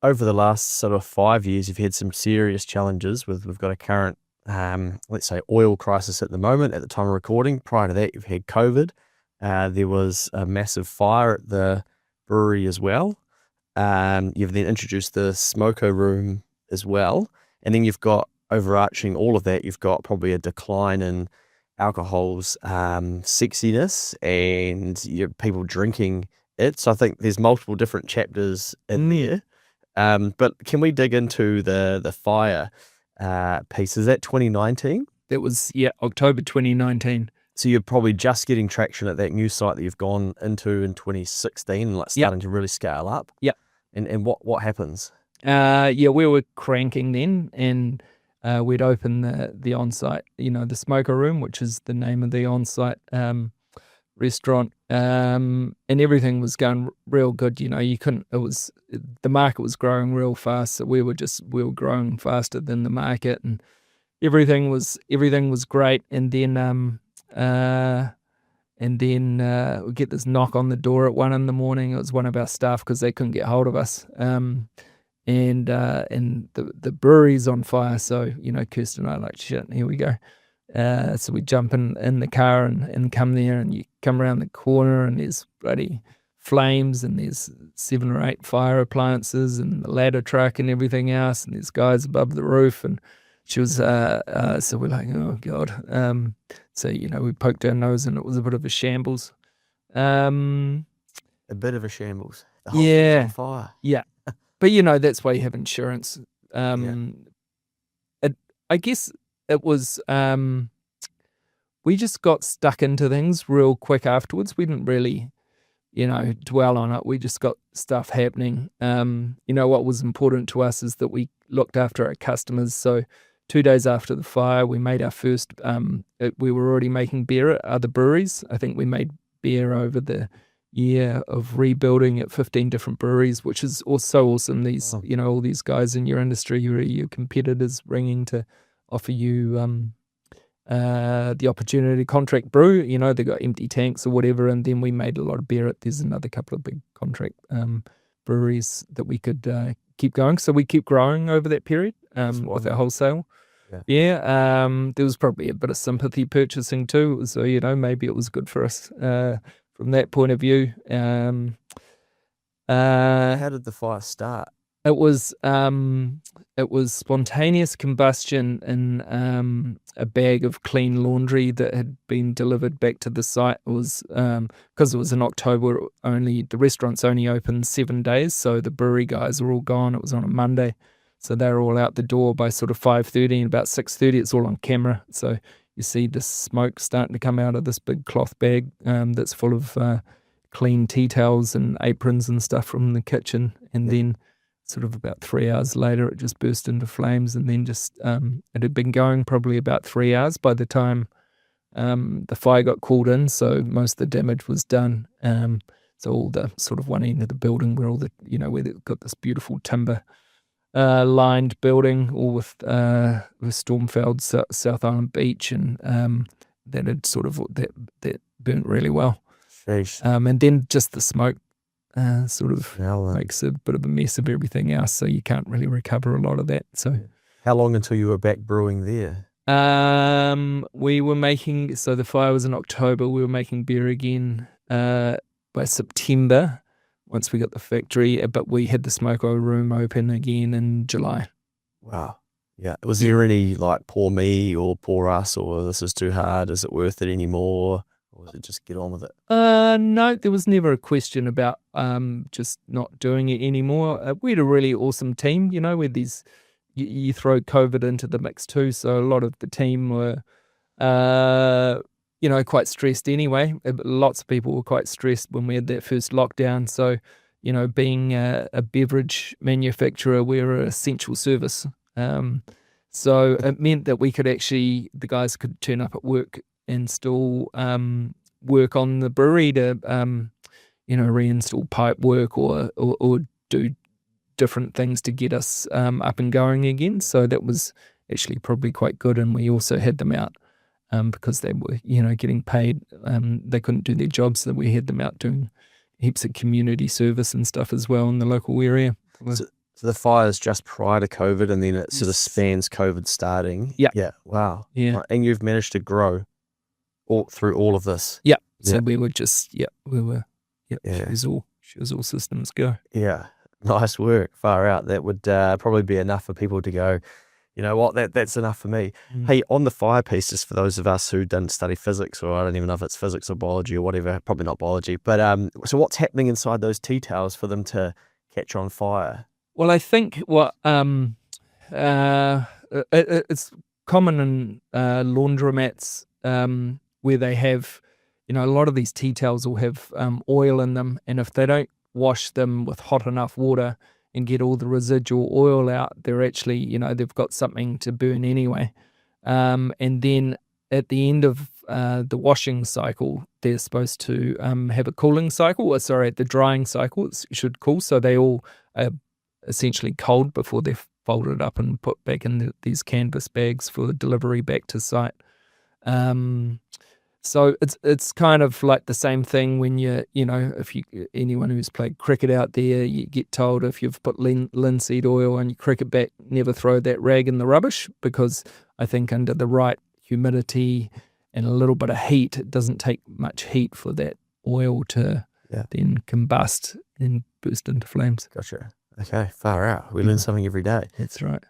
over the last sort of 5 years, you've had some serious challenges we've got a current, let's say, oil crisis at the moment at the time of recording. Prior to that, you've had COVID. There was a massive fire at the brewery as well. You've then introduced the smoko room as well. And then you've got overarching all of that, you've got probably a decline in alcohol's sexiness and people drinking it. So I think there's multiple different chapters in there. But can we dig into the fire piece? Is that 2019? That was, October 2019. So you're probably just getting traction at that new site that you've gone into in 2016 and like starting to really scale up. Yeah. And what happens? We were cranking then, and we'd open the on-site, the smoker room, which is the name of the on-site restaurant, and everything was going real good. The market was growing real fast, so we were growing faster than the market, and everything was great. And then we get this knock on the door at 1 a.m. It was one of our staff because they couldn't get hold of us. And the brewery's on fire. So, Kirsten and I like, shit, here we go. So we jump in the car and come there, and you come around the corner and there's bloody flames, and there's 7 or 8 fire appliances and the ladder truck and everything else, and there's guys above the roof. And she was, so we're like, oh God. So, we poked our nose and it was a bit of a shambles. A bit of a shambles. The whole thing's on fire. Yeah. But, that's why you have insurance. I guess it was, we just got stuck into things real quick afterwards. We didn't really, dwell on it. We just got stuff happening. What was important to us is that we looked after our customers. So 2 days after the fire, we made our first, we were already making beer at other breweries. I think we made beer over the year of rebuilding at 15 different breweries, which is also awesome. These, all these guys in your industry, your competitors ringing to offer you the opportunity to contract brew. They got empty tanks or whatever, and then we made a lot of beer there's another couple of big contract breweries that we could keep going. So we keep growing over that period with our wholesale. There was probably a bit of sympathy purchasing too. So, maybe it was good for us from that point of view. How did the fire start? It was spontaneous combustion in a bag of clean laundry that had been delivered back to the site. It was because it was in October. The restaurant's only open 7 days, so the brewery guys were all gone. It was on a Monday, so they were all out the door by sort of 5:30, and about 6:30 it's all on camera. So you see the smoke starting to come out of this big cloth bag that's full of clean tea towels and aprons and stuff from the kitchen, and then sort of about 3 hours later, it just burst into flames, and then just it had been going probably about 3 hours by the time the fire got called in. So most of the damage was done. So all the sort of one end of the building where all the where they've got this beautiful timber lined building, all with Stormfeld South Island Beach, and that had sort of that burnt really well. And then just the smoke sort of makes a bit of a mess of everything else, so you can't really recover a lot of that. So, how long until you were back brewing there? We were making, so the fire was in October. We were making beer again by September once we got the factory, but we had the smoko room open again in July. Wow. Yeah. Was there any like poor me or poor us, or this is too hard? Is it worth it anymore? Or was it just get on with it? No, there was never a question about just not doing it anymore. We had a really awesome team, with these, you throw COVID into the mix too, so a lot of the team were, quite stressed anyway. Lots of people were quite stressed when we had that first lockdown. So, being a beverage manufacturer, we're an essential service. So it meant that we could actually, the guys could turn up at work and still work on the brewery to, reinstall pipe work or do different things to get us up and going again. So that was actually probably quite good. And we also had them out because they were, getting paid. They couldn't do their jobs, so we had them out doing heaps of community service and stuff as well in the local area. So the fire's just prior to COVID, and then it sort of Yes. spans COVID starting. Yeah. Yeah. Wow. Yeah. Right. And you've managed to grow through all of this. Yeah. So Yeah. we were just, yeah. Yeah. She was all systems go. Yeah. Nice work. Far out. That would probably be enough for people to go, you know what, that's enough for me. Hey, on the fire piece, just for those of us who didn't study physics, or I don't even know if it's physics or biology or whatever, probably not biology, but so what's happening inside those tea towels for them to catch on fire? Well, I think what it's common in laundromats where they have, you know, a lot of these tea towels will have oil in them, and if they don't wash them with hot enough water and get all the residual oil out, they're actually, you know, they've got something to burn anyway. And then at the end of the washing cycle, they're supposed to have a cooling cycle, or sorry, at the drying cycle, it should cool, so they all are essentially cold before they're folded up and put back in these canvas bags for delivery back to site. So it's kind of like the same thing when you know, if anyone who's played cricket out there, you get told if you've put linseed oil on your cricket bat, never throw that rag in the rubbish, because I think under the right humidity and a little bit of heat, it doesn't take much heat for that oil to then combust and burst into flames. Gotcha. Okay, far out. We learn something every day. That's right.